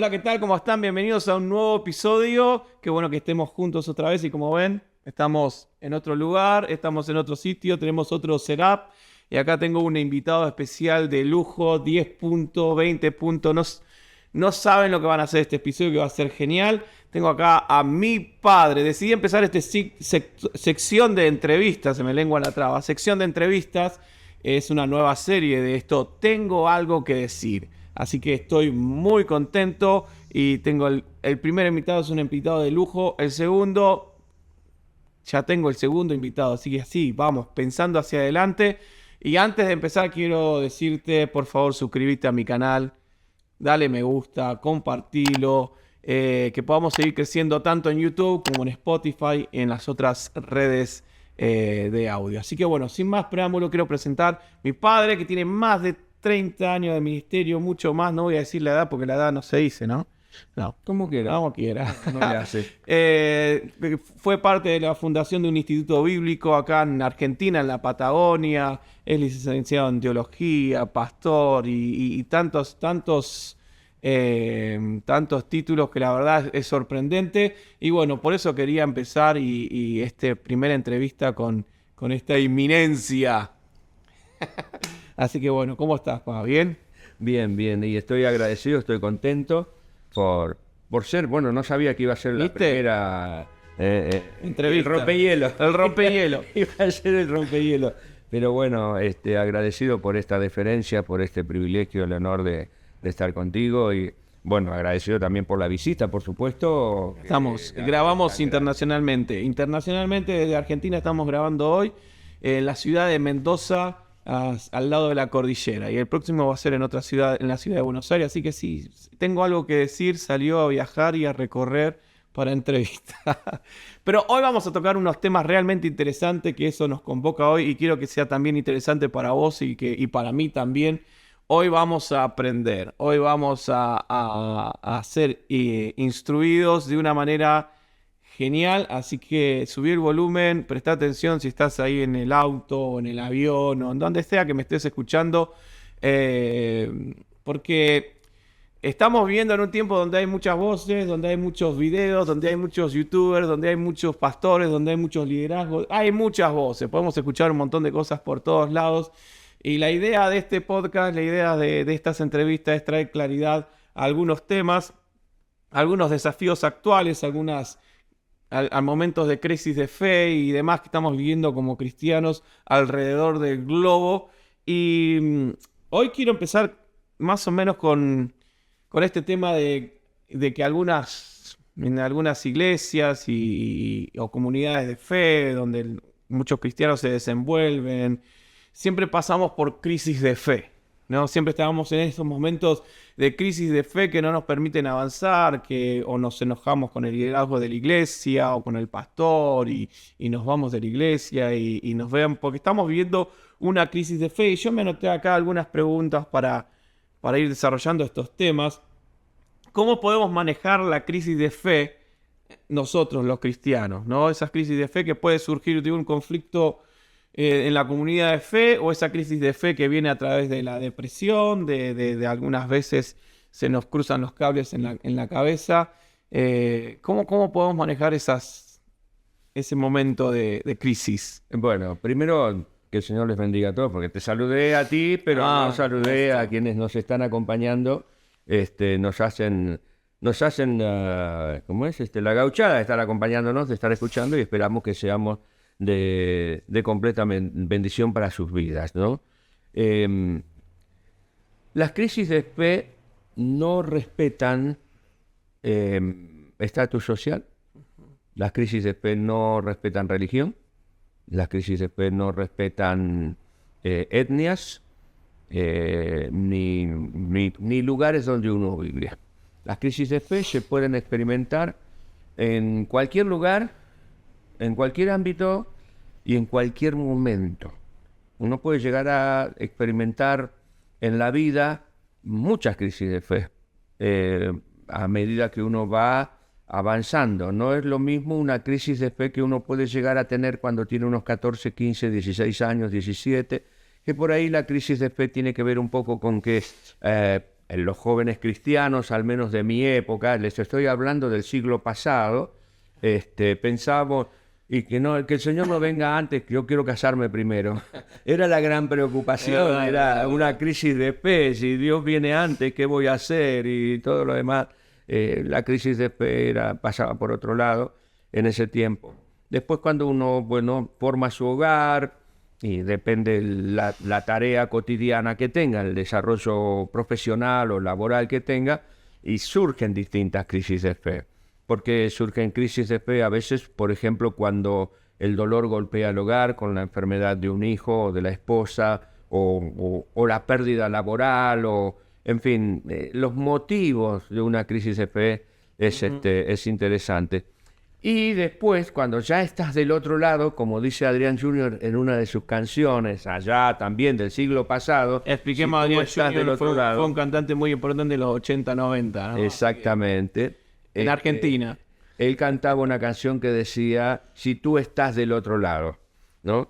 Hola, ¿qué tal? ¿Cómo están? Bienvenidos a un nuevo episodio. Qué bueno que estemos juntos otra vez y como ven, estamos en otro lugar, estamos en otro sitio, tenemos otro setup y acá tengo un invitado especial de lujo, 10 puntos, 20 puntos. No saben lo que van a hacer este episodio, que va a ser genial. Tengo acá a mi padre. Decidí empezar esta sección de entrevistas, se me lengua la traba. Sección de entrevistas es una nueva serie de esto. Tengo algo que decir. Así que estoy muy contento y tengo el primer invitado, es un invitado de lujo. El segundo, ya tengo el segundo invitado. Así que así, vamos, pensando hacia adelante. Y antes de empezar quiero decirte, por favor, suscríbete a mi canal. Dale me gusta, compartilo, que podamos seguir creciendo tanto en YouTube como en Spotify y en las otras redes de audio. Así que bueno, sin más preámbulo, quiero presentar a mi padre que tiene más de 30 años de ministerio, mucho más. No voy a decir la edad porque la edad no se dice, ¿no? No, Como quiera. como quiera. No le hace. Fue parte de la fundación de un instituto bíblico acá en Argentina, en la Patagonia. Es licenciado en teología, pastor y tantos títulos que la verdad es sorprendente. Y bueno, por eso quería empezar y esta primera entrevista con esta inminencia. Así que bueno, ¿cómo estás, pa? ¿Bien? Bien, bien. Y estoy agradecido, estoy contento por ser, bueno, no sabía que iba a ser la ¿Viste? primera Entrevista. El rompehielo. El rompehielo. Iba a ser el rompehielo. Pero bueno, agradecido por esta deferencia, por este privilegio, el honor de estar contigo y bueno, agradecido también por la visita, por supuesto. Grabamos internacionalmente. Internacionalmente desde Argentina estamos grabando hoy en la ciudad de Mendoza, al lado de la cordillera. Y el próximo va a ser en otra ciudad, en la ciudad de Buenos Aires. Así que sí, tengo algo que decir. Salió a viajar y a recorrer para entrevistar. Pero hoy vamos a tocar unos temas realmente interesantes, que eso nos convoca hoy y quiero que sea también interesante para vos y para mí también. Hoy vamos a aprender, hoy vamos a ser instruidos de una manera genial, así que subí el volumen, presta atención si estás ahí en el auto o en el avión o en donde sea que me estés escuchando, porque estamos viviendo en un tiempo donde hay muchas voces, donde hay muchos videos, donde hay muchos youtubers, donde hay muchos pastores, donde hay muchos liderazgos, hay muchas voces, podemos escuchar un montón de cosas por todos lados. Y la idea de este podcast, la idea de estas entrevistas es traer claridad a algunos temas, algunos desafíos actuales, a momentos de crisis de fe y demás que estamos viviendo como cristianos alrededor del globo. Y hoy quiero empezar más o menos con este tema de que en algunas iglesias o comunidades de fe, donde muchos cristianos se desenvuelven, siempre pasamos por crisis de fe, ¿no? Siempre estamos en estos momentos de crisis de fe que no nos permiten avanzar, o nos enojamos con el liderazgo de la iglesia o con el pastor y nos vamos de la iglesia y nos vean, porque estamos viviendo una crisis de fe. Y yo me anoté acá algunas preguntas para ir desarrollando estos temas. ¿Cómo podemos manejar la crisis de fe nosotros los cristianos, ¿no? Esas crisis de fe que puede surgir de un conflicto en la comunidad de fe, o esa crisis de fe que viene a través de la depresión, de algunas veces se nos cruzan los cables en la cabeza. ¿Cómo podemos manejar ese momento de crisis? Bueno, primero que el Señor les bendiga a todos, porque te saludé a ti, pero no saludé a quienes nos están acompañando. Nos hacen ¿cómo es? La gauchada de estar acompañándonos, de estar escuchando y esperamos que seamos de completa bendición para sus vidas, ¿no? Las crisis de fe no respetan estatus social, las crisis de fe no respetan religión, las crisis de fe no respetan etnias, ni lugares donde uno vive. Las crisis de fe se pueden experimentar en cualquier lugar, en cualquier ámbito y en cualquier momento. Uno puede llegar a experimentar en la vida muchas crisis de fe a medida que uno va avanzando. No es lo mismo una crisis de fe que uno puede llegar a tener cuando tiene unos 14, 15, 16 años, 17, que por ahí la crisis de fe tiene que ver un poco con que los jóvenes cristianos, al menos de mi época, les estoy hablando del siglo pasado, pensábamos, y que el Señor no venga antes, que yo quiero casarme primero. Era la gran preocupación, era una crisis de fe, si Dios viene antes, ¿qué voy a hacer? Y todo lo demás. La crisis de fe pasaba por otro lado en ese tiempo. Después cuando uno, bueno, forma su hogar, y depende la tarea cotidiana que tenga, el desarrollo profesional o laboral que tenga, y surgen distintas crisis de fe. Porque surgen crisis de fe a veces, por ejemplo, cuando el dolor golpea el hogar con la enfermedad de un hijo o de la esposa, o la pérdida laboral, o en fin, los motivos de una crisis de fe es interesante. Y después, cuando ya estás del otro lado, como dice Adrián Jr. en una de sus canciones, allá también del siglo pasado. Expliquemos, Adrián Jr. fue un cantante muy importante de los 80, 90, ¿no? Exactamente. En Argentina. Él cantaba una canción que decía, si tú estás del otro lado, ¿no?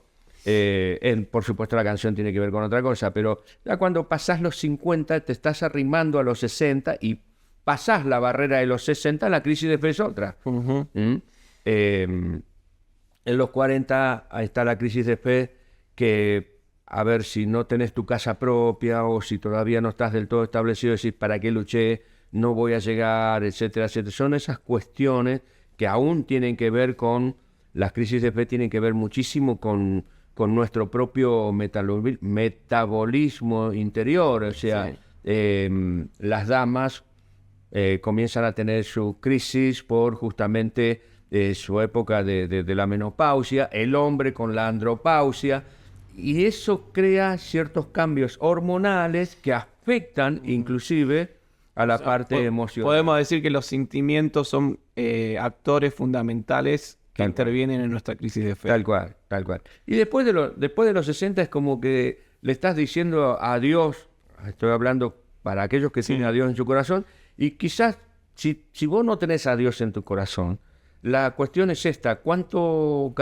Por supuesto la canción tiene que ver con otra cosa, pero ya cuando pasás los 50 te estás arrimando a los 60 y pasás la barrera de los 60, la crisis de fe es otra. En los 40 ahí está la crisis de fe, que a ver, si no tenés tu casa propia o si todavía no estás del todo establecido, decís, ¿para qué luché? No voy a llegar, etcétera, etcétera. Son esas cuestiones que aún tienen que ver con, las crisis de fe tienen que ver muchísimo con nuestro propio metabolismo interior. O sea, sí. Las damas comienzan a tener su crisis por justamente su época de la menopausia, el hombre con la andropausia, y eso crea ciertos cambios hormonales que afectan inclusive a la parte emocional. Podemos decir que los sentimientos son actores fundamentales que intervienen en nuestra crisis de fe. Tal cual, tal cual. Y después de los 60 es como que le estás diciendo a Dios, estoy hablando para aquellos que tienen a Dios en su corazón, y quizás si vos no tenés a Dios en tu corazón, la cuestión es esta: ¿cuánto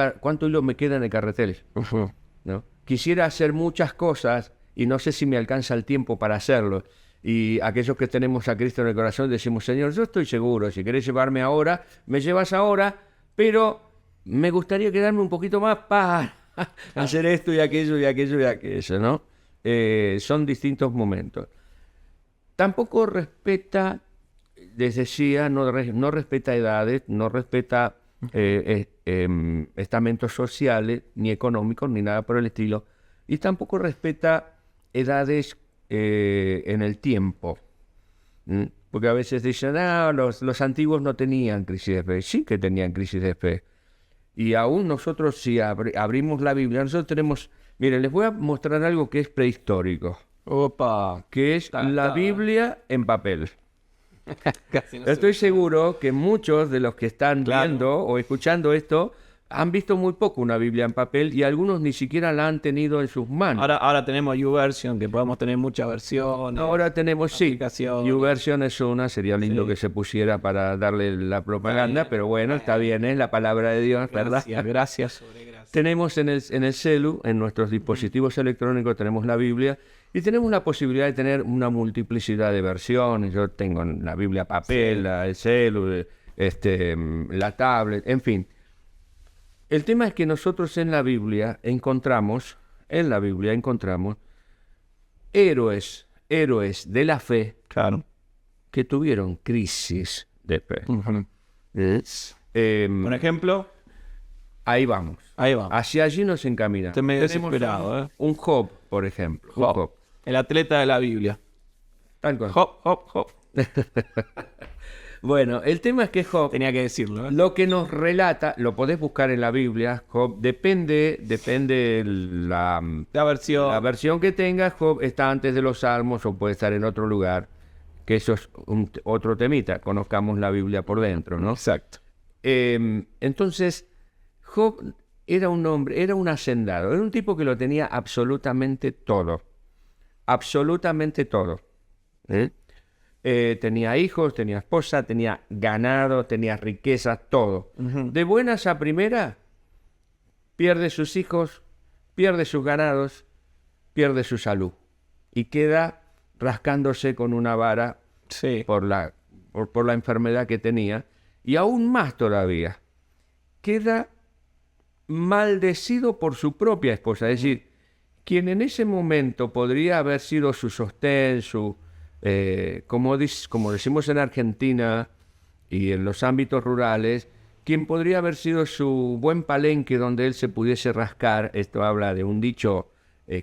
hilo me queda en el carretel? ¿No? Quisiera hacer muchas cosas y no sé si me alcanza el tiempo para hacerlo. Y aquellos que tenemos a Cristo en el corazón decimos, Señor, yo estoy seguro, si querés llevarme ahora, me llevas ahora, pero me gustaría quedarme un poquito más para hacer esto y aquello y aquello y aquello, ¿no? Son distintos momentos. Tampoco respeta, les decía, no respeta edades, no respeta estamentos sociales, ni económicos, ni nada por el estilo, y tampoco respeta edades en el tiempo. Porque a veces dicen, los antiguos no tenían crisis de fe. Sí que tenían crisis de fe. Y aún nosotros, si abrimos la Biblia, nosotros tenemos... Miren, les voy a mostrar algo que es prehistórico. Opa. Que es la Biblia en papel. Estoy seguro que muchos de los que están viendo o escuchando esto han visto muy poco una Biblia en papel, y algunos ni siquiera la han tenido en sus manos. Ahora tenemos YouVersion, que podemos tener muchas versiones. Ahora tenemos, sí, YouVersion es una, sería lindo que se pusiera para darle la propaganda, pero bueno, está bien, es la palabra de Dios, ¿verdad? Gracias sobre gracias. Tenemos en el celu, en nuestros dispositivos electrónicos, tenemos la Biblia, y tenemos la posibilidad de tener una multiplicidad de versiones. Yo tengo la Biblia papel, el celu, la tablet, en fin. El tema es que nosotros en la Biblia encontramos héroes de la fe, que tuvieron crisis de fe. Por ejemplo, ahí vamos. Hacia allí nos encaminamos. Estoy medio desesperado. Un Job, por ejemplo. Job. El atleta de la Biblia. Tal cual. Job. Bueno, el tema es que Job, tenía que decirlo, lo que nos relata, lo podés buscar en la Biblia. Job, depende la versión que tengas. Job está antes de los Salmos o puede estar en otro lugar, que eso es otro temita. Conozcamos la Biblia por dentro, ¿no? Exacto. Entonces, Job era un hombre, era un hacendado, era un tipo que lo tenía absolutamente todo. Absolutamente todo. Tenía hijos, tenía esposa, tenía ganado, tenía riqueza, todo. De buenas a primeras, pierde sus hijos, pierde sus ganados, pierde su salud y queda rascándose con una vara Sí. por la enfermedad que tenía. Y aún más todavía, queda maldecido por su propia esposa. Es decir, quien en ese momento podría haber sido su sostén, como decimos en Argentina y en los ámbitos rurales, quien podría haber sido su buen palenque donde él se pudiese rascar. Esto habla de un dicho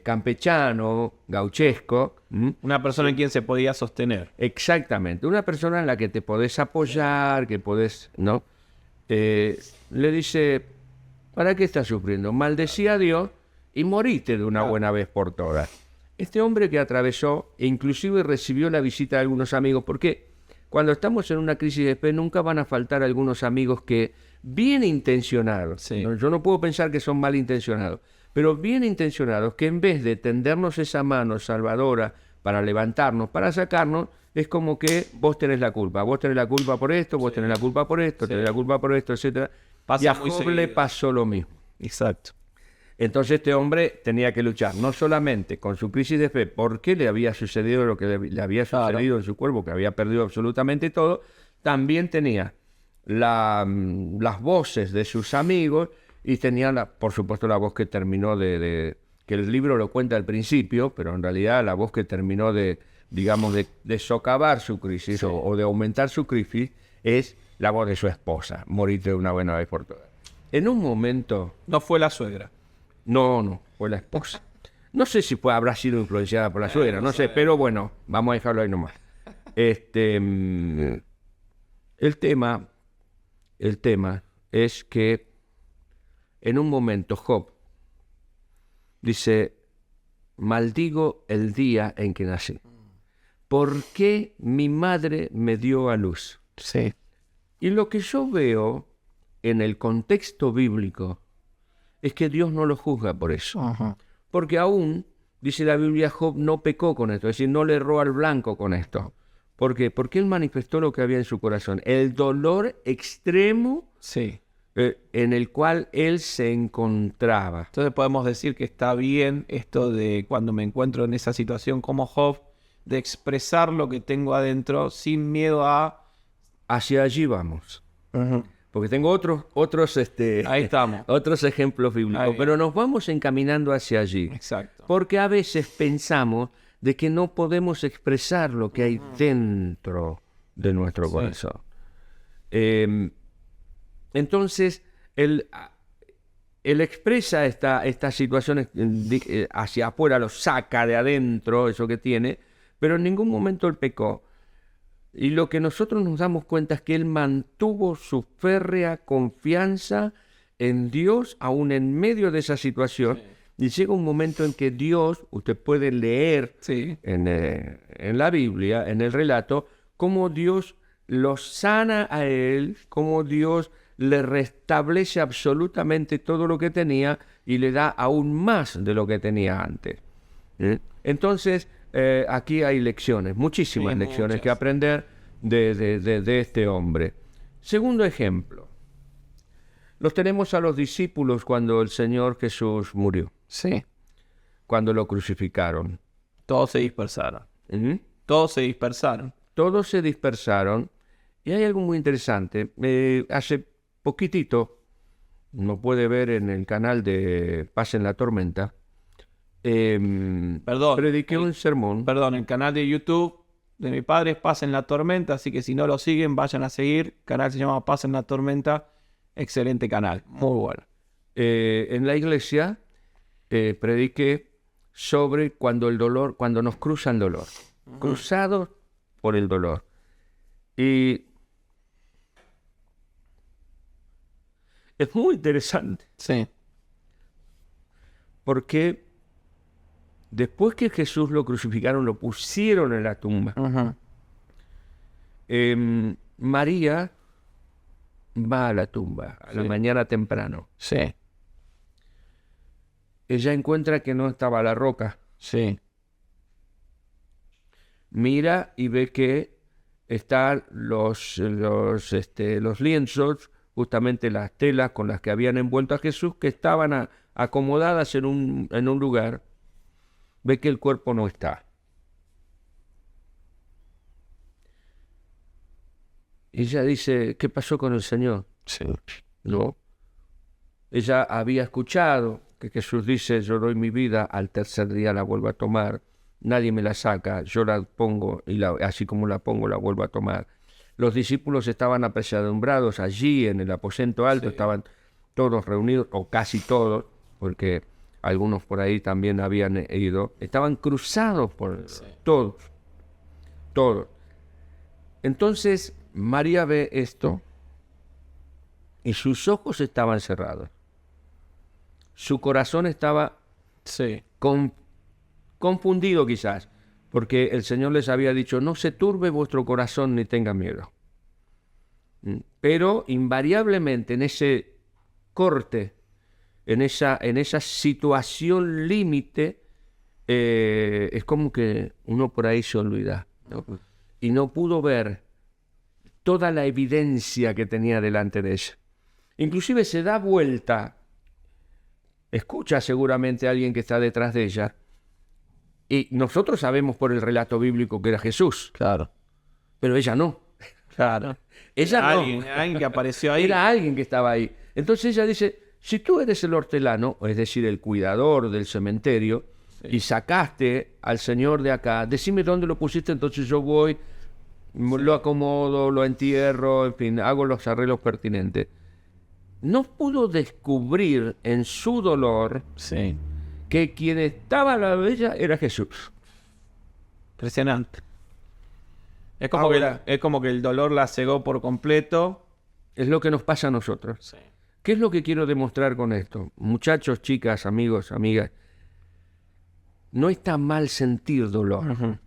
campechano, gauchesco. Una persona en quien se podía sostener. Exactamente, una persona en la que te podés apoyar, que podés, ¿no? Le dice, ¿para qué estás sufriendo? Maldecí a Dios y moriste de una buena vez por todas. Este hombre que atravesó e inclusive recibió la visita de algunos amigos, porque cuando estamos en una crisis de fe nunca van a faltar algunos amigos que bien intencionados, Sí. ¿no? Yo no puedo pensar que son malintencionados, pero bien intencionados, que en vez de tendernos esa mano salvadora para levantarnos, para sacarnos, es como que vos tenés la culpa por esto, vos tenés la culpa por esto, tenés la culpa por esto, etc. Pasa Y a muy Job le seguido. pasó lo mismo. Exacto. Entonces este hombre tenía que luchar no solamente con su crisis de fe, porque le había sucedido lo que le había sucedido en su cuerpo, que había perdido absolutamente todo, también tenía las voces de sus amigos y tenía, por supuesto, la voz que terminó que el libro lo cuenta al principio, pero en realidad la voz que terminó digamos, de socavar su crisis o de aumentar su crisis es la voz de su esposa, morir de una buena vez por todas. En un momento... No fue la suegra. No, fue la esposa. No sé si habrá sido influenciada por la suegra, no sé, pero bueno, vamos a dejarlo ahí nomás. El tema es que en un momento Job dice, maldigo el día en que nací. ¿Por qué mi madre me dio a luz? Sí. Y lo que yo veo en el contexto bíblico es que Dios no lo juzga por eso. Ajá. Porque aún, dice la Biblia, Job no pecó con esto, es decir, no le erró al blanco con esto. ¿Por qué? Porque él manifestó lo que había en su corazón, el dolor extremo Sí. en el cual él se encontraba. Entonces podemos decir que está bien esto de cuando me encuentro en esa situación como Job, de expresar lo que tengo adentro sin miedo a... Hacia allí vamos. Porque tengo otros Ahí estamos. otros ejemplos bíblicos, Ahí. pero nos vamos encaminando hacia allí. Exacto. Porque a veces pensamos de que no podemos expresar lo que hay dentro de nuestro corazón. Entonces, él expresa estas situaciones hacia afuera, lo saca de adentro, eso que tiene, pero en ningún momento él pecó. Y lo que nosotros nos damos cuenta es que él mantuvo su férrea confianza en Dios, aún en medio de esa situación. Y llega un momento en que Dios, usted puede leer en la Biblia, en el relato, cómo Dios lo sana a él, cómo Dios le restablece absolutamente todo lo que tenía y le da aún más de lo que tenía antes. Entonces, aquí hay lecciones, muchísimas lecciones muchas. que aprender de este hombre. Segundo ejemplo, los tenemos a los discípulos cuando el Señor Jesús murió, Sí. cuando lo crucificaron. Todos se dispersaron. ¿Mm? Todos se dispersaron. Todos se dispersaron y hay algo muy interesante. Hace poquitito, no puede ver en el canal de Paz en la Tormenta, Perdón. prediqué un sermón. Perdón, el canal de YouTube de mi padre es Paz en la Tormenta, así que si no lo siguen, vayan a seguir. El canal se llama Paz en la Tormenta. Excelente canal, muy bueno. En la iglesia prediqué sobre cuando nos cruza el dolor, cruzados por el dolor. Y es muy interesante, Sí. porque después que Jesús lo crucificaron, lo pusieron en la tumba. María va a la tumba a la mañana temprano. Sí. Ella encuentra que no estaba la roca. Sí. Mira y ve que están los lienzos, justamente las telas con las que habían envuelto a Jesús, que estaban acomodadas en un lugar. Ve que el cuerpo no está. Y ella dice, ¿qué pasó con el Señor? Sí. No. Ella había escuchado que Jesús dice, yo doy mi vida, al tercer día la vuelvo a tomar, nadie me la saca, yo la pongo y así como la pongo la vuelvo a tomar. Los discípulos estaban apesadumbrados allí en el aposento alto, Sí. estaban todos reunidos, o casi todos, porque algunos por ahí también habían ido, estaban cruzados por todos, todos. Entonces María ve esto y sus ojos estaban cerrados. Su corazón estaba Sí. confundido quizás, porque el Señor les había dicho, no se turbe vuestro corazón ni tenga miedo. Pero invariablemente en ese corte, en esa situación límite, es como que uno por ahí se olvida, ¿no? Y no pudo ver toda la evidencia que tenía delante de ella. Inclusive se da vuelta, escucha seguramente a alguien que está detrás de ella, y nosotros sabemos por el relato bíblico que era Jesús, Claro. pero ella no. Claro. Ella no. Alguien que apareció ahí. Era alguien que estaba ahí. Entonces ella dice, si tú eres el hortelano, es decir, el cuidador del cementerio, y sacaste al Señor de acá, decime dónde lo pusiste, entonces yo voy, lo acomodo, lo entierro, en fin, hago los arreglos pertinentes. No pudo descubrir en su dolor Sí. que quien estaba a la de ella era Jesús. Impresionante. Es Ahora- es como que el dolor la cegó por completo. Es lo que nos pasa a nosotros. Sí. ¿Qué es lo que quiero demostrar con esto? Muchachos, chicas, amigos, amigas, no está mal sentir dolor.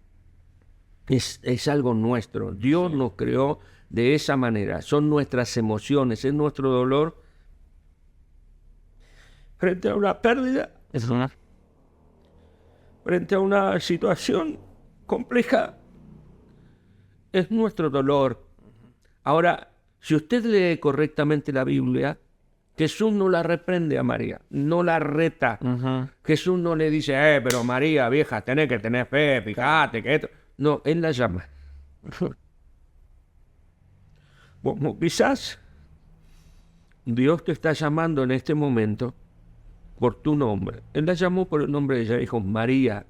Es algo nuestro. Dios nos creó de esa manera. Son nuestras emociones, es nuestro dolor frente a una pérdida, Eso. frente a una situación compleja. Es nuestro dolor. Ahora, si usted lee correctamente la Biblia, Jesús no la reprende a María, no la reta. Jesús no le dice, pero María, vieja, tenés que tener fe, fíjate que esto. No, Él la llama. Como quizás Dios te está llamando en este momento por tu nombre. Él la llamó por el nombre de ella, dijo María.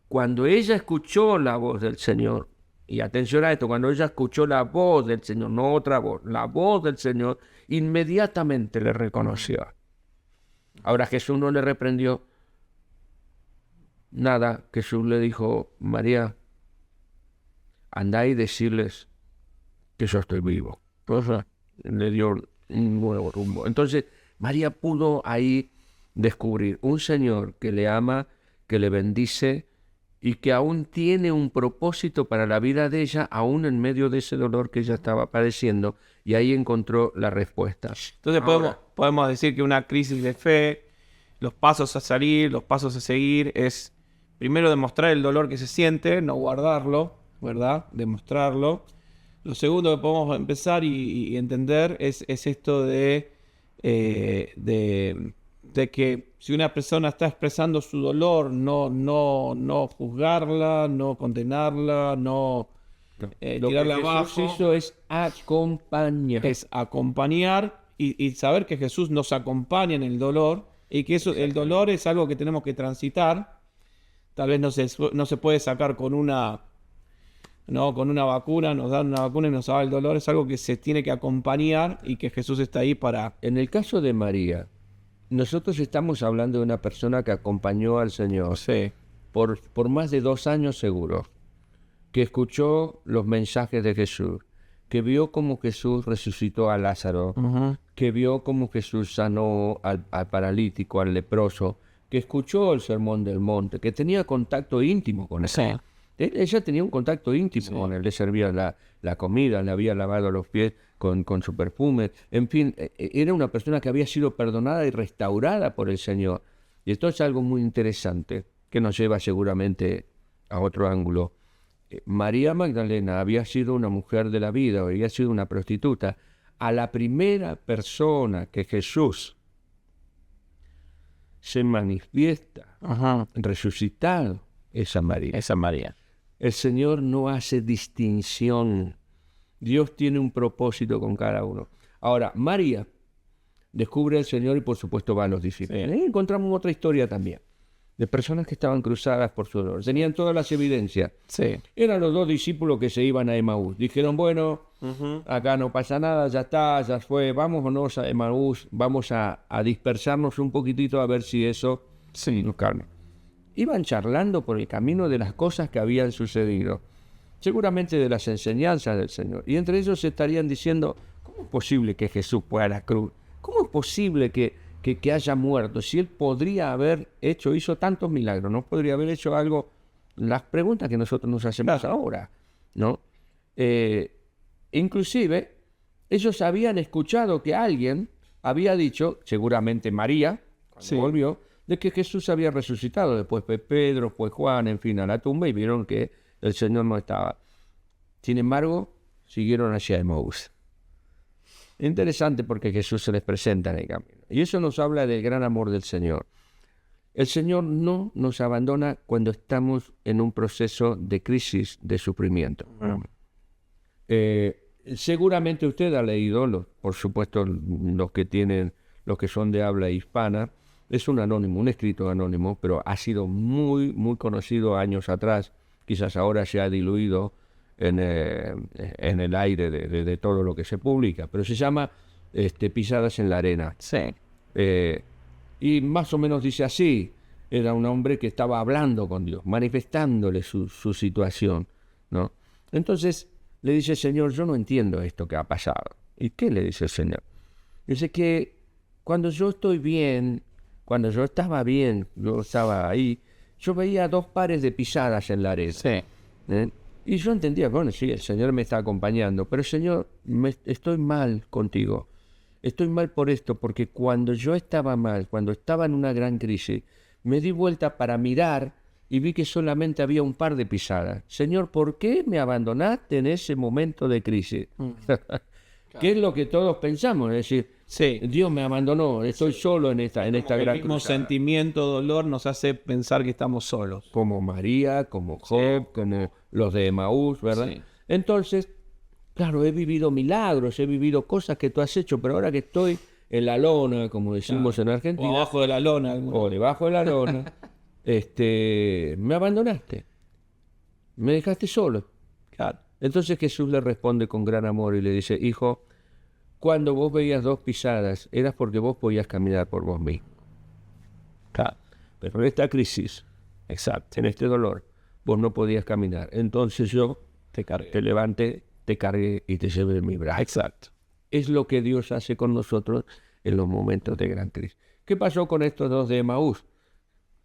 Cuando ella escuchó la voz del Señor, y atención a esto, cuando ella escuchó la voz del Señor, no otra voz, la voz del Señor, inmediatamente le reconoció. Ahora Jesús no le reprendió nada. Jesús le dijo, María, andá y decirles que yo estoy vivo. Le dio un nuevo rumbo. Entonces, María pudo ahí descubrir un Señor que le ama, que le bendice y que aún tiene un propósito para la vida de ella, aún en medio de ese dolor que ella estaba padeciendo, y ahí encontró la respuesta. Entonces podemos decir que una crisis de fe, los pasos a salir, los pasos a seguir, es primero demostrar el dolor que se siente, no guardarlo, ¿verdad? Demostrarlo. Lo segundo que podemos empezar y entender es esto de que si una persona está expresando su dolor, no juzgarla, no condenarla, no Lo tirarla que Jesús abajo. hizo es acompañar. Es acompañar y saber que Jesús nos acompaña en el dolor y que el dolor es algo que tenemos que transitar. Tal vez no se puede sacar con una vacuna, nos dan una vacuna y nos va el dolor. Es algo que se tiene que acompañar y que Jesús está ahí para... En el caso de María, nosotros estamos hablando de una persona que acompañó al Señor Sí. por más de 2 años seguro, que escuchó los mensajes de Jesús, que vio cómo Jesús resucitó a Lázaro, que vio cómo Jesús sanó al paralítico, al leproso, que escuchó el sermón del monte, que tenía contacto íntimo con él. Sí. Ella tenía un contacto íntimo con él, le servía la comida, le había lavado los pies con su perfume, en fin, era una persona que había sido perdonada y restaurada por el Señor. Y esto es algo muy interesante que nos lleva seguramente a otro ángulo. María Magdalena había sido una mujer de la vida, había sido una prostituta. A la primera persona que Jesús se manifiesta resucitado es a María. Esa María. El Señor no hace distinción Dios tiene un propósito con cada uno. Ahora, María descubre al Señor y por supuesto va a los discípulos. Sí. Ahí encontramos otra historia también, de personas que estaban cruzadas por su dolor. Tenían todas las evidencias. Sí. Eran los dos discípulos que se iban a Emaús. Dijeron, bueno, acá no pasa nada, ya está, ya fue, vámonos a Emaús, vamos a dispersarnos un poquitito a ver si eso Sí. nos calma. Iban charlando por el camino de las cosas que habían sucedido, seguramente de las enseñanzas del Señor. Y entre ellos estarían diciendo, ¿cómo es posible que Jesús fue a la cruz? ¿Cómo es posible que haya muerto? Si Él podría haber hizo tantos milagros, ¿no? Podría haber hecho algo, las preguntas que nosotros nos hacemos ahora, ¿no? Inclusive, ellos habían escuchado que alguien había dicho, seguramente María, cuando volvió, de que Jesús había resucitado. Después fue Pedro, fue Juan, en fin, a la tumba y vieron que el Señor no estaba. Sin embargo, siguieron hacia Emaús. Interesante porque Jesús se les presenta en el camino. Y eso nos habla del gran amor del Señor. El Señor no nos abandona cuando estamos en un proceso de crisis, de sufrimiento. Seguramente usted ha leído, por supuesto los que son de habla hispana, es un anónimo, un escrito anónimo, pero ha sido muy, muy conocido años atrás. Quizás ahora se ha diluido en el aire de todo lo que se publica, pero se llama Pisadas en la arena. Sí. Y más o menos dice así: era un hombre que estaba hablando con Dios, manifestándole su situación, ¿no? Entonces le dice: Señor, yo no entiendo esto que ha pasado. ¿Y qué le dice el Señor? Dice que cuando yo estoy bien, cuando yo estaba bien, yo estaba ahí, yo veía 2 pares de pisadas en la arena. Sí. Y yo entendía, bueno, sí, el Señor me está acompañando, pero Señor, estoy mal contigo. Estoy mal por esto, porque cuando yo estaba mal, cuando estaba en una gran crisis, me di vuelta para mirar y vi que solamente había un par de pisadas. Señor, ¿por qué me abandonaste en ese momento de crisis? ¿Qué es lo que todos pensamos? Es decir, Sí. Dios me abandonó, estoy solo en esta El gran mismo cruzada. sentimiento, dolor, nos hace pensar que estamos solos. Como María, como Job, como los de Emaús, ¿verdad? Sí. Entonces, claro, he vivido milagros, he vivido cosas que tú has hecho, pero ahora que estoy en la lona, como decimos en O Argentina, abajo de la lona. o debajo de la lona, me abandonaste, me dejaste solo. Claro. Entonces Jesús le responde con gran amor y le dice: Hijo, cuando vos veías 2 pisadas, era porque vos podías caminar por vos mismo. Claro. Pero en esta crisis, Exacto. en este dolor, vos no podías caminar. Entonces yo Te cargué. te levanté, te cargué y te llevé en mi brazo. Exacto. Es lo que Dios hace con nosotros en los momentos de gran crisis. ¿Qué pasó con estos 2 de Emaús?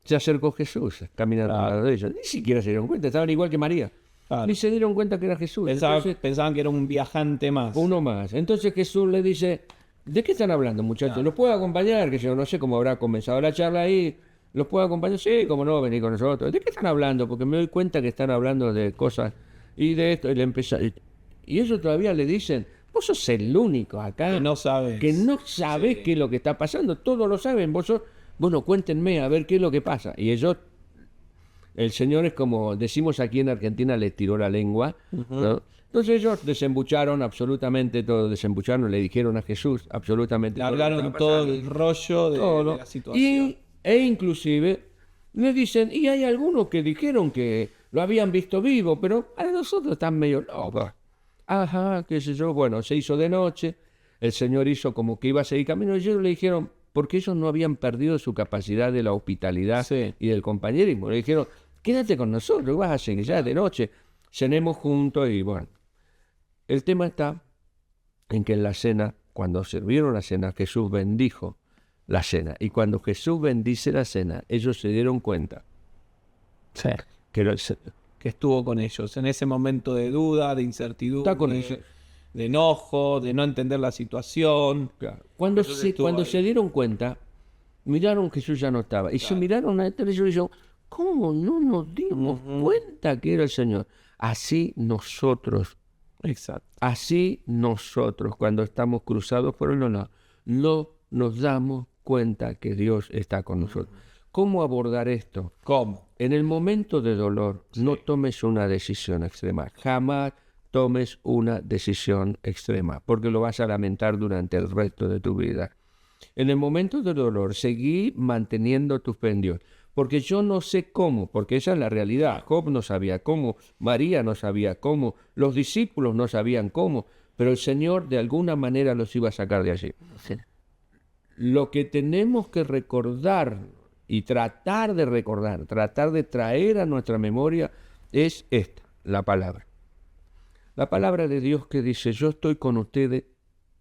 Se acercó Jesús caminando al lado de ellos. Ni siquiera se dieron cuenta, estaban igual que María. Claro. Ni se dieron cuenta que era Jesús. Entonces, Pensaban que era un viajante más. uno más. Entonces Jesús le dice: ¿de qué están hablando, muchachos? ¿Los puedo acompañar? Que yo no sé cómo habrá comenzado la charla ahí. ¿Los puedo acompañar? Sí, cómo no, vení con nosotros. ¿De qué están hablando? Porque me doy cuenta que están hablando de cosas y de esto. Y ellos todavía le dicen: vos sos el único acá Que no sabes. que no sabés qué es lo que está pasando. Todos lo saben. Bueno, cuéntenme a ver qué es lo que pasa. Y ellos, el Señor es como decimos aquí en Argentina, les tiró la lengua, ¿no? Entonces ellos desembucharon absolutamente todo, le dijeron a Jesús absolutamente todo lo que Largaron estaba todo pasando. el rollo de Todo. la situación. E inclusive le dicen: y hay algunos que dijeron que lo habían visto vivo, pero para nosotros están medio locos. Ajá, qué sé yo. Bueno, se hizo de noche, el Señor hizo como que iba a seguir camino, y ellos le dijeron, porque ellos no habían perdido su capacidad de la hospitalidad Sí. y del compañerismo, le dijeron: quédate con nosotros, vas a seguir ya de noche, cenemos juntos. Y bueno, el tema está en que en la cena, cuando sirvieron la cena, Jesús bendijo la cena. Y cuando Jesús bendice la cena, ellos se dieron cuenta Sí. que era el Señor. Que estuvo con ellos en ese momento de duda, de incertidumbre, Está con ellos. de enojo, de no entender la situación. Claro. Cuando Jesús estuvo cuando ahí. se dieron cuenta, miraron que Jesús ya no estaba. Y se miraron a este y dijeron: ¿cómo no nos dimos cuenta que era el Señor? Así nosotros, cuando estamos cruzados por el dolor, no nos damos cuenta que Dios está con nosotros. ¿Cómo abordar esto? ¿Cómo? En el momento de dolor, no tomes una decisión extrema. Jamás tomes una decisión extrema, porque lo vas a lamentar durante el resto de tu vida. En el momento del dolor, seguí manteniendo tu fe en Dios, porque yo no sé cómo, porque esa es la realidad. Job no sabía cómo, María no sabía cómo, los discípulos no sabían cómo, pero el Señor de alguna manera los iba a sacar de allí. Sí. Lo que tenemos que recordar y tratar de recordar, tratar de traer a nuestra memoria es esta, la palabra. La palabra de Dios que dice, yo estoy con ustedes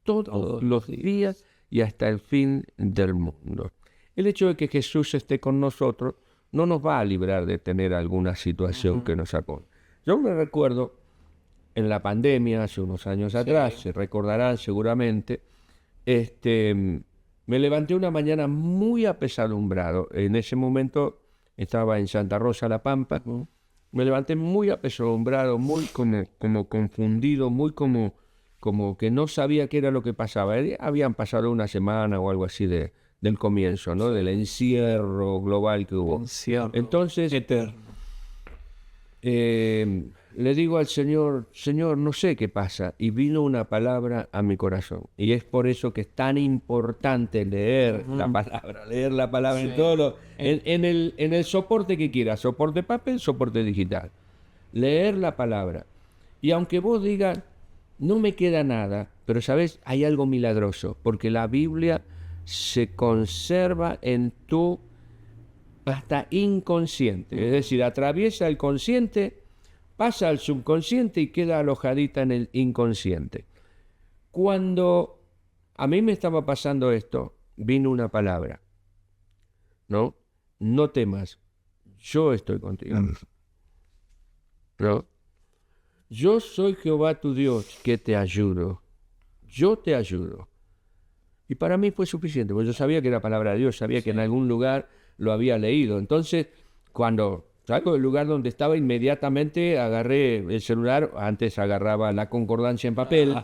todos los días y hasta el fin del mundo. El hecho de que Jesús esté con nosotros no nos va a librar de tener alguna situación que nos acone. Yo me recuerdo en la pandemia, hace unos años atrás, se recordarán seguramente, me levanté una mañana muy apesadumbrado. En ese momento estaba en Santa Rosa, La Pampa. Me levanté muy apesadumbrado, muy como confundido, muy como que no sabía qué era lo que pasaba. Habían pasado una semana o algo así del comienzo, ¿no? Del encierro global que hubo. Entonces, eterno. le digo al Señor, Señor, no sé qué pasa. Y vino una palabra a mi corazón. Y es por eso que es tan importante leer la palabra en todo en el soporte que quieras, soporte papel, soporte digital. Leer la palabra. Y aunque vos digas, no me queda nada, pero sabes, hay algo milagroso, porque la Biblia se conserva en tu hasta inconsciente. Es decir, atraviesa el consciente, pasa al subconsciente y queda alojadita en el inconsciente. Cuando a mí me estaba pasando esto, vino una palabra, ¿no? No temas, yo estoy contigo. ¿No? Yo soy Jehová tu Dios, que te ayudo. Yo te ayudo. Y para mí fue suficiente, porque yo sabía que era palabra de Dios, sabía que en algún lugar lo había leído. Entonces, cuando salgo del lugar donde estaba, inmediatamente agarré el celular. Antes agarraba la concordancia en papel,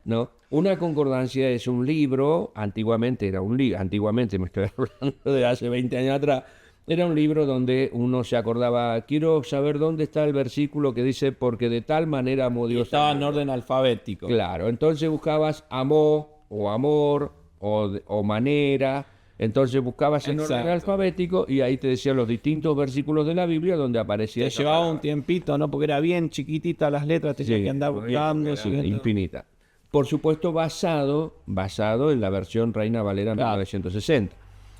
¿no? Una concordancia es un libro, antiguamente era un libro, antiguamente me estoy hablando de hace 20 años atrás, era un libro donde uno se acordaba, quiero saber dónde está el versículo que dice, porque de tal manera amó Dios. Estaba en orden alfabético. Claro, entonces buscabas amó, o amor, o manera. Entonces buscabas en orden alfabético y ahí te decían los distintos versículos de la Biblia donde aparecía. Te llevaba un tiempito, ¿no? Porque era bien chiquitita las letras, te tenías que andar buscando. Infinita. Por supuesto, basado en la versión Reina Valera 1960.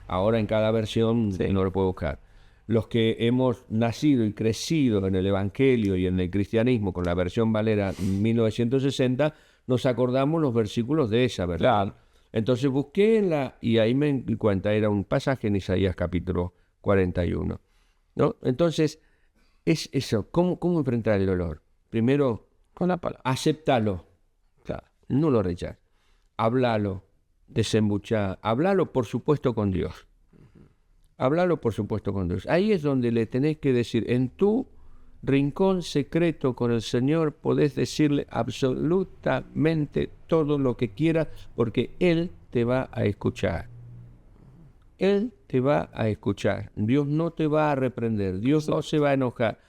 Ahora en cada versión no lo puedo buscar. Los que hemos nacido y crecido en el Evangelio y en el cristianismo con la versión Valera 1960, nos acordamos los versículos de esa versión. Claro. Entonces busqué y ahí me di cuenta, era un pasaje en Isaías capítulo 41, ¿no? Entonces, es eso, ¿cómo enfrentar el dolor? Primero, Con la palabra. acéptalo, Claro. no lo rechaces, háblalo, desembuchá, háblalo por supuesto con Dios, háblalo por supuesto con Dios. Ahí es donde le tenés que decir, en tu rincón secreto con el Señor podés decirle absolutamente todo lo que quieras, porque Él te va a escuchar. Él te va a escuchar. Dios no te va a reprender. Dios no se va a enojar.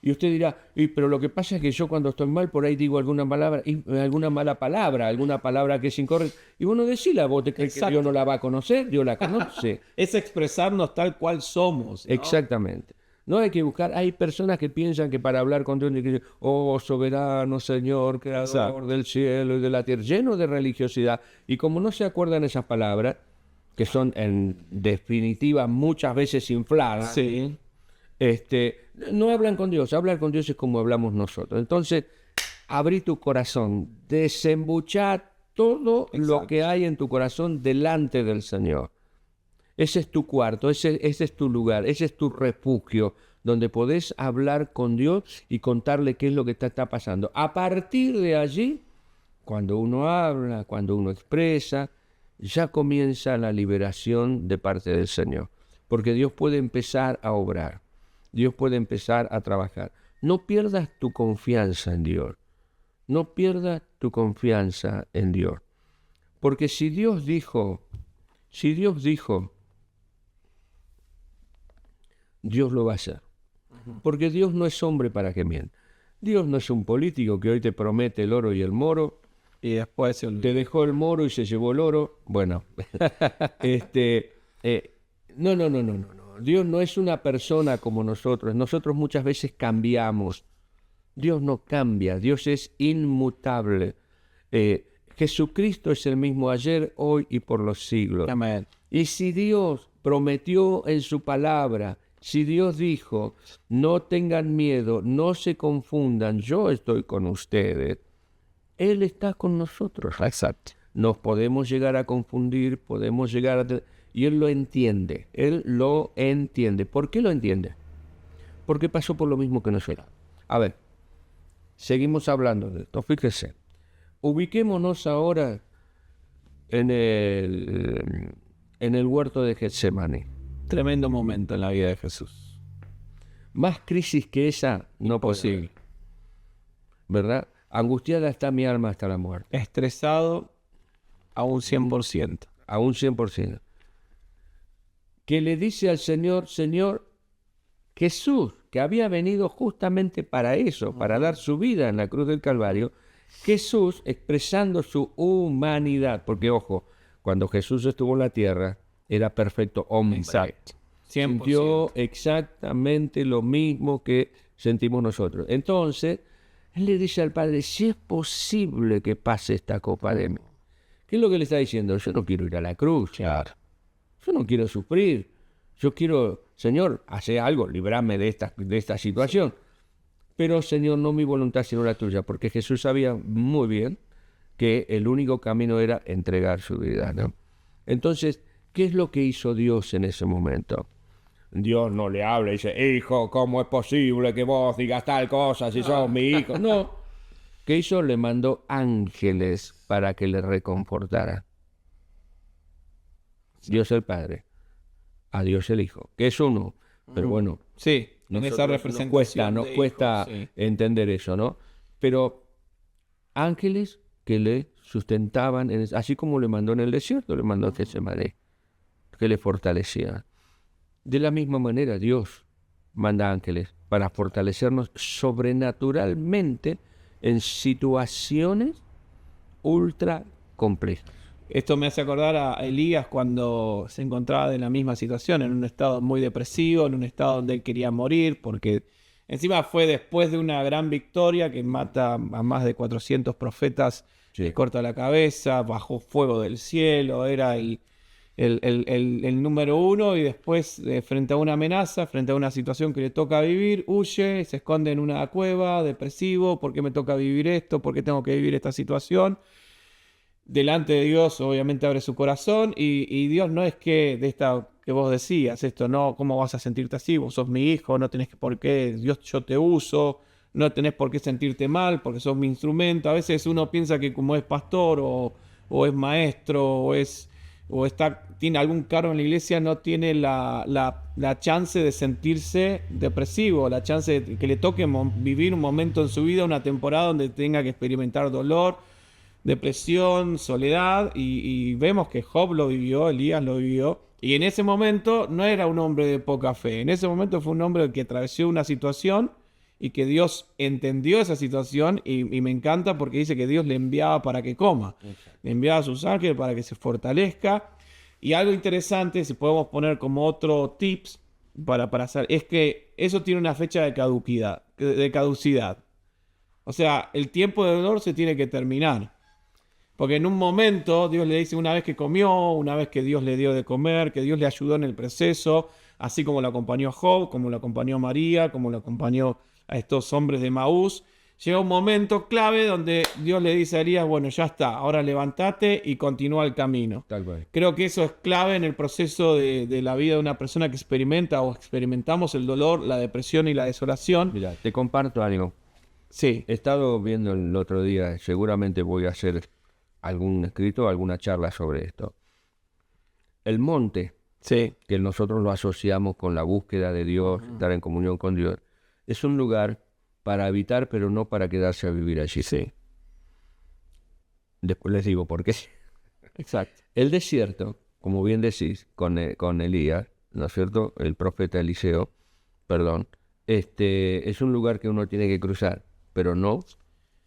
Y usted dirá, pero lo que pasa es que yo cuando estoy mal, por ahí digo alguna mala palabra, alguna palabra que es incorrecta. Y bueno, decíla, vos te crees que Dios no la va a conocer, Dios la conoce. Es expresarnos tal cual somos, ¿no? Exactamente. No hay que buscar, hay personas que piensan que para hablar con Dios, oh soberano Señor, creador del cielo y de la tierra, lleno de religiosidad. Y como no se acuerdan esas palabras, que son en definitiva muchas veces infladas, no hablan con Dios. Hablar con Dios es como hablamos nosotros. Entonces, abrí tu corazón, desembuchá todo lo que hay en tu corazón delante del Señor. Ese es tu cuarto, ese es tu lugar, ese es tu refugio, donde podés hablar con Dios y contarle qué es lo que te está pasando. A partir de allí, cuando uno habla, cuando uno expresa, ya comienza la liberación de parte del Señor. Porque Dios puede empezar a obrar, Dios puede empezar a trabajar. No pierdas tu confianza en Dios, no pierdas tu confianza en Dios. Porque si Dios dijo, Dios lo va a hacer. Porque Dios no es hombre para que mienta. Dios no es un político que hoy te promete el oro y el moro, Y después se olvidó. te dejó el moro y se llevó el oro. Bueno, no, no, no, no, no, no. Dios no es una persona como nosotros. Nosotros muchas veces cambiamos. Dios no cambia. Dios es inmutable. Jesucristo es el mismo ayer, hoy y por los siglos. Amén. Y si Dios prometió en su palabra, si Dios dijo, no tengan miedo, no se confundan, yo estoy con ustedes, Él está con nosotros. Exacto. Nos podemos llegar a confundir, podemos llegar a... Y Él lo entiende, Él lo entiende. ¿Por qué lo entiende? Porque pasó por lo mismo que nosotros. A ver, seguimos hablando de esto, fíjese. Ubiquémonos ahora en el huerto de Getsemaní. Tremendo momento en la vida de Jesús. Más crisis que esa no posible, ¿verdad? Angustiada está mi alma hasta la muerte. Estresado a un 100%. A un 100%. Que le dice al Señor, Señor, Jesús, que había venido justamente para eso, para dar su vida en la cruz del Calvario, Jesús expresando su humanidad, porque ojo, cuando Jesús estuvo en la tierra, era perfecto hombre. Exacto. 100%. Sintió exactamente lo mismo que sentimos nosotros. Entonces, Él le dice al Padre, si es posible que pase esta copa de mí. ¿Qué es lo que le está diciendo? Yo no quiero ir a la cruz. Claro. Yo no quiero sufrir. Yo quiero, Señor, hacer algo, librarme de esta situación. Pero, Señor, no mi voluntad, sino la tuya. Porque Jesús sabía muy bien que el único camino era entregar su vida, ¿no? Entonces, ¿qué es lo que hizo Dios en ese momento? Dios no le habla y dice, hijo, ¿cómo es posible que vos digas tal cosa si sos mi hijo? No. ¿Qué hizo? Le mandó ángeles para que le reconfortaran. Dios el Padre, a Dios el Hijo, que es uno. Pero bueno, Sí, en esa nosotros representación. nos de cuesta hijo, sí. entender eso, ¿no? Pero ángeles que le sustentaban, así como le mandó en el desierto, le mandó a Getsemaní, que le fortalecían. De la misma manera, Dios manda ángeles para fortalecernos sobrenaturalmente en situaciones ultra complejas. Esto me hace acordar a Elías cuando se encontraba en la misma situación, en un estado muy depresivo, en un estado donde él quería morir, porque encima fue después de una gran victoria que mata a más de 400 profetas, Sí. le corta la cabeza, bajó fuego del cielo, era el número uno y después frente a una amenaza, frente a una situación que le toca vivir, huye, se esconde en una cueva, depresivo, ¿por qué me toca vivir esto? ¿Por qué tengo que vivir esta situación? Delante de Dios obviamente abre su corazón y Dios no es que de esta que vos decías, esto no, ¿cómo vas a sentirte así? Vos sos mi hijo, no tenés por qué, Dios, yo te uso, no tenés por qué sentirte mal porque sos mi instrumento. A veces uno piensa que como es pastor o es maestro o tiene algún cargo en la iglesia, no tiene la chance de sentirse depresivo, la chance de que le toque vivir un momento en su vida, una temporada donde tenga que experimentar dolor, depresión, soledad, y vemos que Job lo vivió, Elías lo vivió, y en ese momento no era un hombre de poca fe, en ese momento fue un hombre que atravesó una situación y que Dios entendió esa situación y me encanta porque dice que Dios le enviaba para que coma, le enviaba a sus ángeles para que se fortalezca. Y algo interesante, si podemos poner como otro tips para hacer, es que eso tiene una fecha de caducidad. O sea, el tiempo de dolor se tiene que terminar. Porque en un momento Dios le dice una vez que comió, una vez que Dios le dio de comer, que Dios le ayudó en el proceso, así como lo acompañó a Job, como lo acompañó a María, como lo acompañó a estos hombres de Maús. Llega un momento clave donde Dios le dice a Elías, bueno, ya está, ahora levántate y continúa el camino. Tal cual. Creo que eso es clave en el proceso de la vida de una persona que experimenta o experimentamos el dolor, la depresión y la desolación. Mira, te comparto algo. Sí, He estado viendo el otro día, seguramente voy a hacer algún escrito, alguna charla sobre esto. El monte, sí, que nosotros lo asociamos con la búsqueda de Dios, estar en comunión con Dios, es un lugar para habitar, pero no para quedarse a vivir allí. sí, Después les digo por qué. exacto. El desierto, como bien decís, con Elías, ¿no es cierto? El profeta Eliseo, perdón, es un lugar que uno tiene que cruzar. pero no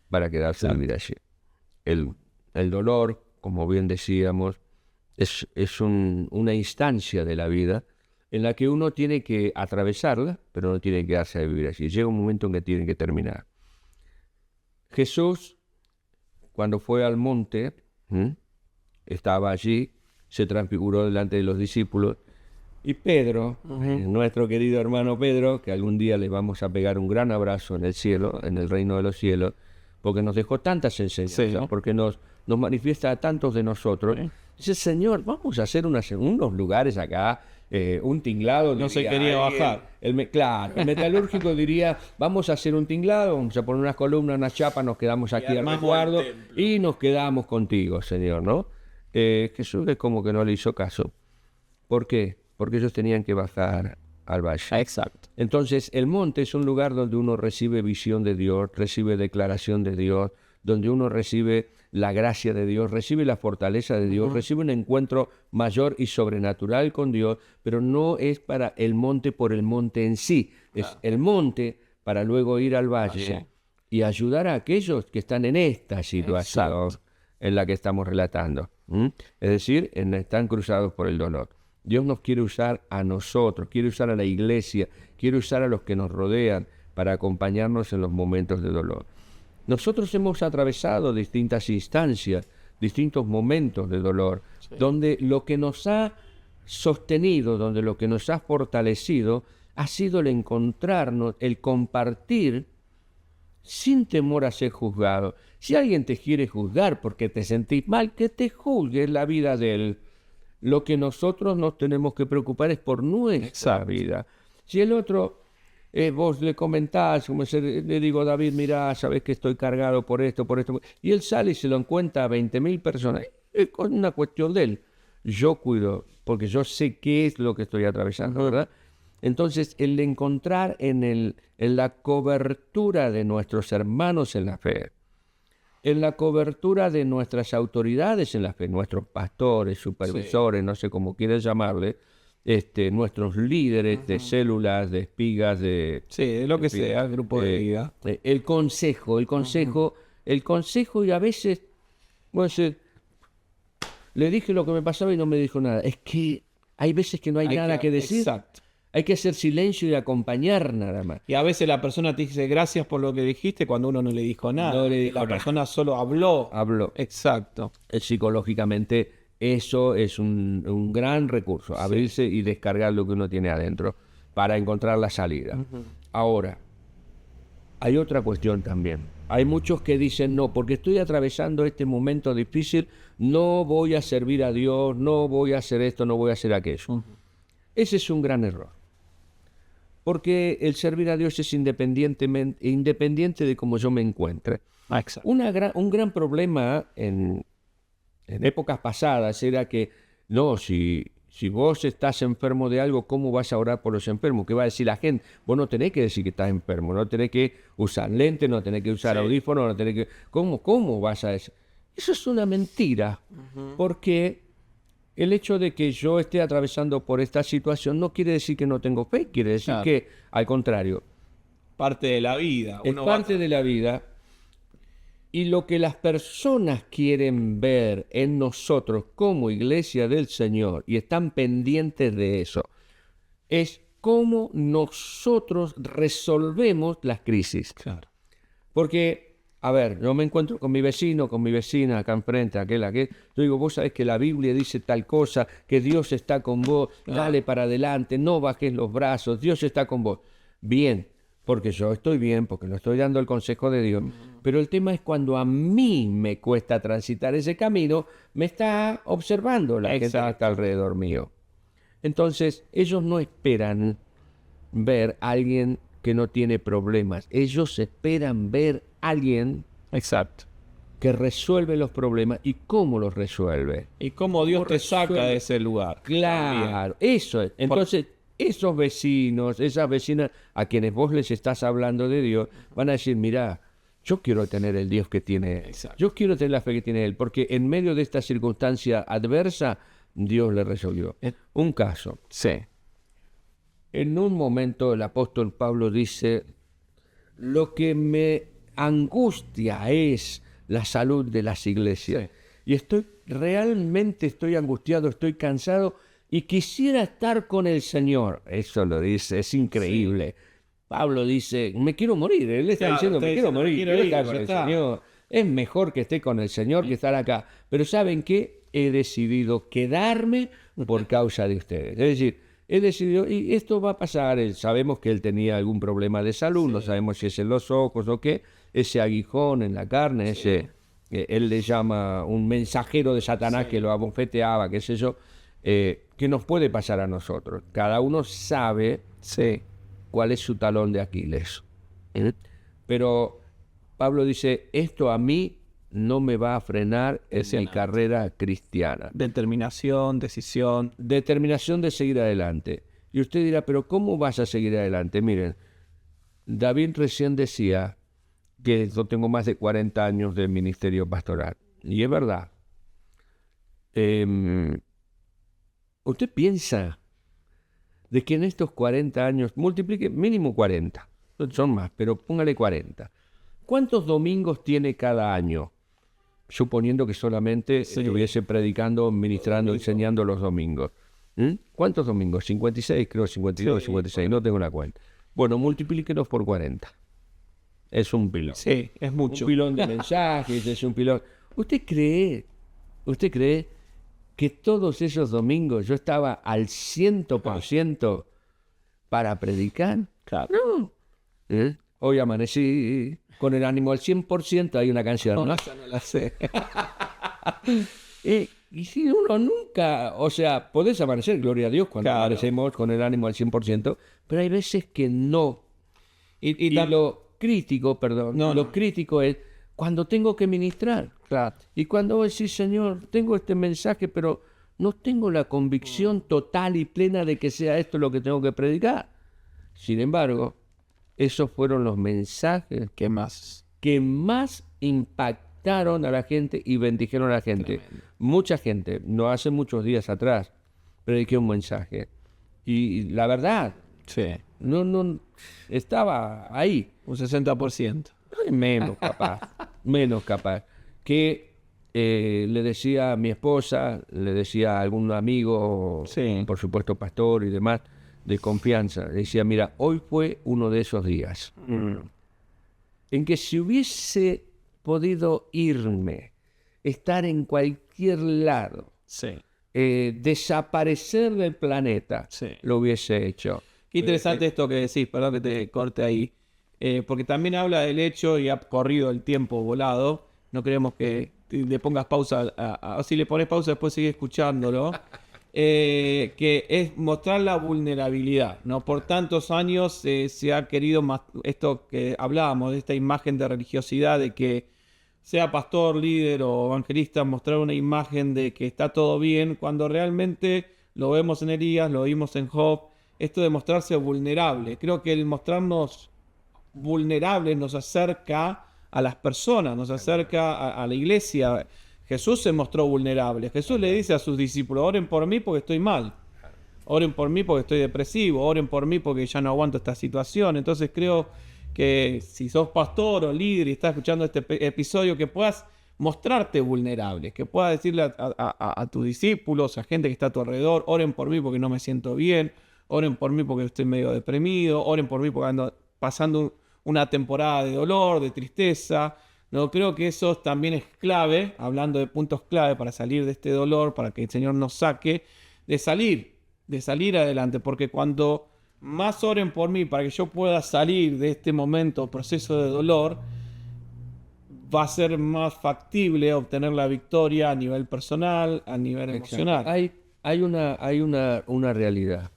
para quedarse a vivir allí. El dolor, como bien decíamos, es una instancia de la vida en la que uno tiene que atravesarla, pero no tiene que quedarse a vivir allí. Llega un momento en que tiene que terminar. Jesús, cuando fue al monte, estaba allí, se transfiguró delante de los discípulos, y Pedro, nuestro querido hermano Pedro, que algún día le vamos a pegar un gran abrazo en el cielo, en el reino de los cielos, porque nos dejó tantas enseñanzas, Sí. porque nos manifiesta a tantos de nosotros. Dice, Señor, vamos a hacer unos lugares acá, un tinglado. No se diría, quería bajar. Claro, el metalúrgico diría, vamos a hacer un tinglado, vamos a poner unas columnas, unas chapas, nos quedamos aquí al armamos resguardo el templo. y nos quedamos contigo, Señor, ¿no? Jesús es como que no le hizo caso. ¿Por qué? Porque ellos tenían que bajar al valle. Exacto. Entonces, el monte es un lugar donde uno recibe visión de Dios, recibe declaración de Dios, donde uno recibe la gracia de Dios, recibe la fortaleza de Dios, recibe un encuentro mayor y sobrenatural con Dios, pero no es para el monte por el monte en sí, es el monte para luego ir al valle y ayudar a aquellos que están en esta situación en la que estamos relatando. Es decir, están cruzados por el dolor. Dios nos quiere usar a nosotros, quiere usar a la iglesia, quiere usar a los que nos rodean para acompañarnos en los momentos de dolor. Nosotros hemos atravesado distintas instancias, distintos momentos de dolor, donde lo que nos ha sostenido, donde lo que nos ha fortalecido, ha sido el encontrarnos, el compartir sin temor a ser juzgado. Si alguien te quiere juzgar porque te sentís mal, que te juzgue, es la vida de él. Lo que nosotros nos tenemos que preocupar es por nuestra vida. Si el otro, vos le comentás, como le digo, David, mira, sabes que estoy cargado por esto, y él sale y se lo encuentra a 20.000 personas, es una cuestión de él. Yo cuido, porque yo sé qué es lo que estoy atravesando, ¿verdad? Entonces, el encontrar en la cobertura de nuestros hermanos en la fe, en la cobertura de nuestras autoridades en la fe, nuestros pastores, supervisores, no sé cómo quieres llamarle, nuestros líderes de células, de espigas, de lo que sea, grupo de vida. El consejo, y a veces, bueno, le dije lo que me pasaba y no me dijo nada. Es que hay veces que no hay nada que decir. Exacto. Hay que hacer silencio y acompañar nada más. Y a veces la persona te dice gracias por lo que dijiste cuando uno no le dijo nada. No le dijo la nada. persona solo habló. Habló. Exacto. Psicológicamente eso es un gran recurso, abrirse y descargar lo que uno tiene adentro para encontrar la salida. Ahora, hay otra cuestión también. Hay muchos que dicen, no, porque estoy atravesando este momento difícil, no voy a servir a Dios, no voy a hacer esto, no voy a hacer aquello. Ese es un gran error. Porque el servir a Dios es independiente de cómo yo me encuentre. Exacto. Un gran problema en épocas pasadas era que, no, si vos estás enfermo de algo, ¿cómo vas a orar por los enfermos? ¿Qué va a decir la gente? Vos no tenés que decir que estás enfermo, no tenés que usar lentes, no tenés que usar audífonos, no tenés que... ¿Cómo vas a decir? Eso es una mentira, porque el hecho de que yo esté atravesando por esta situación no quiere decir que no tengo fe, quiere decir que, al contrario, Parte de la vida. es parte de la vida. Y lo que las personas quieren ver en nosotros como iglesia del Señor, y están pendientes de eso, es cómo nosotros resolvemos las crisis. Claro. Porque, a ver, yo me encuentro con mi vecino, con mi vecina acá enfrente, aquel. Yo digo, vos sabés que la Biblia dice tal cosa, que Dios está con vos, dale para adelante, no bajes los brazos, Dios está con vos. Bien, porque yo estoy bien, porque no estoy dando el consejo de Dios. Pero el tema es cuando a mí me cuesta transitar ese camino, me está observando la gente que está alrededor mío. Entonces, ellos no esperan ver a alguien que no tiene problemas. Ellos esperan ver a alguien que resuelve los problemas. ¿Y cómo los resuelve? Y cómo Dios te saca de ese lugar. Claro, eso es. Entonces, esos vecinos, esas vecinas a quienes vos les estás hablando de Dios, van a decir, mirá, yo quiero tener el Dios que tiene él. Yo quiero tener la fe que tiene él, porque en medio de esta circunstancia adversa, Dios le resolvió. Un caso. Sí. En un momento el apóstol Pablo dice, lo que me angustia es la salud de las iglesias. Y realmente estoy angustiado, estoy cansado y quisiera estar con el Señor. Eso lo dice, es increíble. Pablo dice, me quiero morir. Él está diciendo, me quiero morir, quiero estar con el Señor. Es mejor que esté con el Señor que estar acá. Pero ¿saben qué? He decidido quedarme por causa de ustedes. Es decir, he decidido, y esto va a pasar. Sabemos que él tenía algún problema de salud, no sabemos si es en los ojos o qué. Ese aguijón en la carne, él le llama un mensajero de Satanás que lo abofeteaba, qué sé yo, que nos puede pasar a nosotros. Cada uno sabe cuál es su talón de Aquiles. Pero Pablo dice, esto a mí no me va a frenar en mi carrera cristiana. Determinación, decisión. Determinación de seguir adelante. Y usted dirá, pero ¿cómo vas a seguir adelante? Miren, David recién decía que yo tengo más de 40 años de ministerio pastoral. Y es verdad. ¿Usted piensa de que en estos 40 años, multiplique mínimo 40, son más, pero póngale 40. ¿Cuántos domingos tiene cada año? Suponiendo que solamente estuviese predicando, ministrando, enseñando los domingos. ¿Cuántos domingos? 56, creo, 52, 56, no tengo la cuenta. Bueno, multiplíquenos por 40. Es un pilón. Sí, es mucho. Un pilón de mensajes, es un pilón. ¿Usted cree que todos esos domingos yo estaba al 100% para predicar? Claro. No. Hoy amanecí con el ánimo al 100%, hay una canción, ¿no? Esa no la sé. Y si uno nunca, o sea, podés amanecer, gloria a Dios, cuando amanecemos con el ánimo al 100%, pero hay veces que no. Y lo crítico, lo crítico es cuando tengo que ministrar. Claro. Y cuando vos decís, Señor, tengo este mensaje, pero no tengo la convicción total y plena de que sea esto lo que tengo que predicar. Sin embargo, esos fueron los mensajes que más impactaron a la gente y bendijeron a la gente. Tremendo. Mucha gente, no hace muchos días atrás, prediqué un mensaje. Y la verdad, no estaba ahí. Un 60%. Menos capaz. Que le decía a mi esposa, le decía a algún amigo, por supuesto pastor y demás, de confianza, le decía, mira, hoy fue uno de esos días en que si hubiese podido irme, estar en cualquier lado, desaparecer del planeta, lo hubiese hecho. Qué interesante esto que decís, perdón que te corte ahí, porque también habla del hecho, y ha corrido el tiempo volado, no queremos que le pongas pausa, o si le pones pausa después sigue escuchándolo, que es mostrar la vulnerabilidad, ¿no? Por tantos años se ha querido más, esto que hablábamos, de esta imagen de religiosidad, de que sea pastor, líder o evangelista, mostrar una imagen de que está todo bien, cuando realmente lo vemos en Elías, lo vimos en Job, esto de mostrarse vulnerable. Creo que el mostrarnos vulnerables nos acerca a las personas, nos acerca a la iglesia. Jesús se mostró vulnerable. Jesús le dice a sus discípulos, oren por mí porque estoy mal. Oren por mí porque estoy depresivo. Oren por mí porque ya no aguanto esta situación. Entonces creo que si sos pastor o líder y estás escuchando este episodio, que puedas mostrarte vulnerable, que puedas decirle a tus discípulos, a gente que está a tu alrededor, oren por mí porque no me siento bien, oren por mí porque estoy medio deprimido, oren por mí porque ando pasando una temporada de dolor, de tristeza. No, creo que eso también es clave, hablando de puntos clave para salir de este dolor, para que el Señor nos saque, de salir adelante, porque cuando más oren por mí para que yo pueda salir de este momento, proceso de dolor, va a ser más factible obtener la victoria a nivel personal, a nivel emocional. Hay una realidad.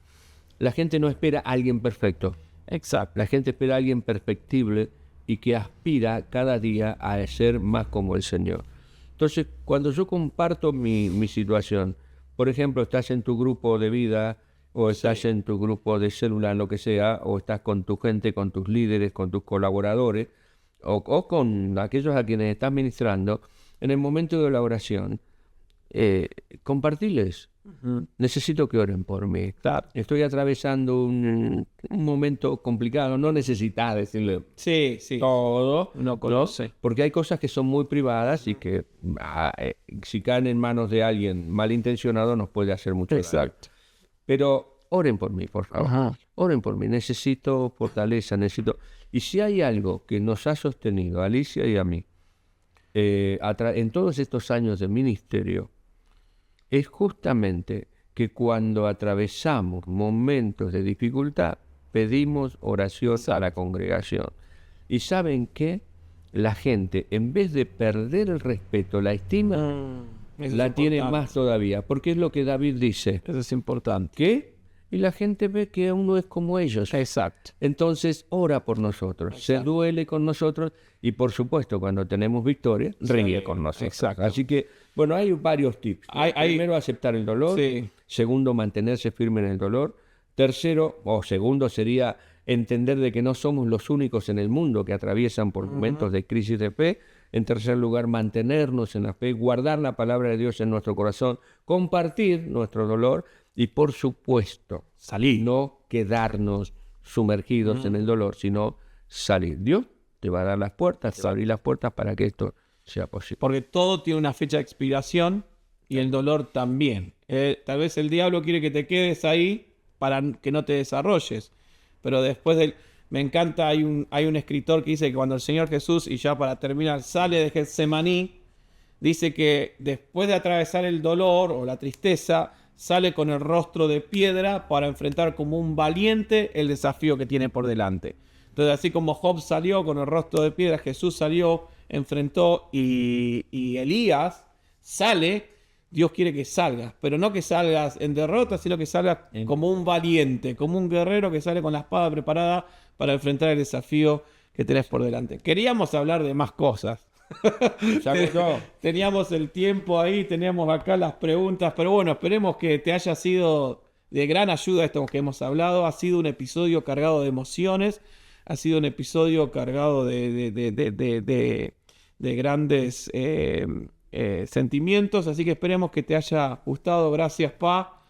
La gente no espera a alguien perfecto. Exacto. La gente espera a alguien perfectible y que aspira cada día a ser más como el Señor. Entonces, cuando yo comparto mi situación, por ejemplo, estás en tu grupo de vida, o estás en tu grupo de célula, lo que sea, o estás con tu gente, con tus líderes, con tus colaboradores, o con aquellos a quienes estás ministrando, en el momento de la oración, compartirles necesito que oren por mí. Claro. Estoy atravesando un momento complicado. No necesitas decirle Sí, sí. todo, No conoce. porque hay cosas que son muy privadas y que si caen en manos de alguien malintencionado nos puede hacer mucho daño. Exacto. Pero oren por mí, por favor. Ajá. Oren por mí. Necesito fortaleza, necesito... Y si hay algo que nos ha sostenido a Alicia y a mí en todos estos años de ministerio, es justamente que cuando atravesamos momentos de dificultad, pedimos oración a la congregación. ¿Y saben qué? La gente, en vez de perder el respeto, la estima, Eso la es tiene importante. más todavía. Porque es lo que David dice. Eso es importante. ¿Qué? Y la gente ve que uno es como ellos. Exacto. Entonces ora por nosotros, se duele con nosotros y por supuesto cuando tenemos victoria, ríe con nosotros. exacto. Así que, bueno, hay varios tips. Hay- Primero, aceptar el dolor. Sí. Segundo, mantenerse firme en el dolor. Tercero, o segundo, sería entender de que no somos los únicos en el mundo que atraviesan por momentos de crisis de fe. En tercer lugar, mantenernos en la fe, guardar la palabra de Dios en nuestro corazón, compartir nuestro dolor y, por supuesto, Salir. no quedarnos sumergidos en el dolor, sino salir. Dios te va a dar las puertas, te va a abrir las puertas para que esto sea posible. Porque todo tiene una fecha de expiración y el dolor también. Tal vez el diablo quiere que te quedes ahí para que no te desarrolles. Pero después del... Me encanta, hay un escritor que dice que cuando el Señor Jesús, y ya para terminar, sale de Getsemaní, dice que después de atravesar el dolor o la tristeza, sale con el rostro de piedra para enfrentar como un valiente el desafío que tiene por delante. Entonces, así como Job salió con el rostro de piedra, Jesús salió, enfrentó y Elías sale. Dios quiere que salgas, pero no que salgas en derrota, sino que salgas como un valiente, como un guerrero que sale con la espada preparada para enfrentar el desafío que tenés por delante. Queríamos hablar de más cosas. Teníamos el tiempo ahí, teníamos acá las preguntas, pero bueno, esperemos que te haya sido de gran ayuda esto que hemos hablado. Ha sido un episodio cargado de emociones, ha sido un episodio cargado de grandes sentimientos, así que esperemos que te haya gustado. Gracias, Pa,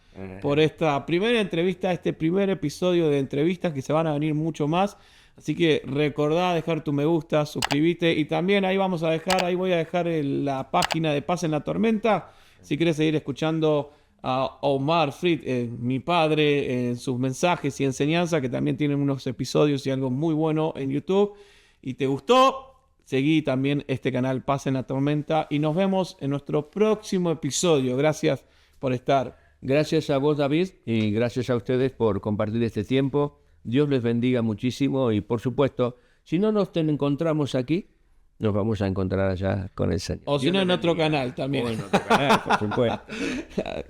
por esta primera entrevista, este primer episodio de entrevistas, que se van a venir mucho más. Así que recordá dejar tu me gusta, suscribite, y también ahí voy a dejar la página de Paz en la Tormenta. Si quieres seguir escuchando a Omar Frit, mi padre, en sus mensajes y enseñanzas, que también tienen unos episodios y algo muy bueno en YouTube, y te gustó, seguí también este canal Paz en la Tormenta, y nos vemos en nuestro próximo episodio. Gracias por estar. Gracias a vos, David, y gracias a ustedes por compartir este tiempo. Dios les bendiga muchísimo y, por supuesto, si no nos encontramos aquí, nos vamos a encontrar allá con el Señor. O si no, en otro canal también. O en otro canal, por supuesto.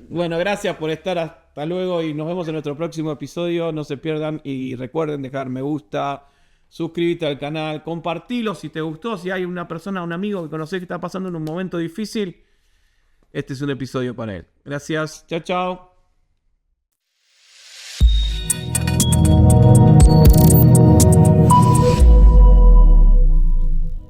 Bueno, gracias por estar. Hasta luego y nos vemos en nuestro próximo episodio. No se pierdan y recuerden dejar me gusta, suscríbete al canal, compartilo si te gustó. Si hay una persona, un amigo que conocés que está pasando en un momento difícil, este es un episodio para él. Gracias. Chao, chao.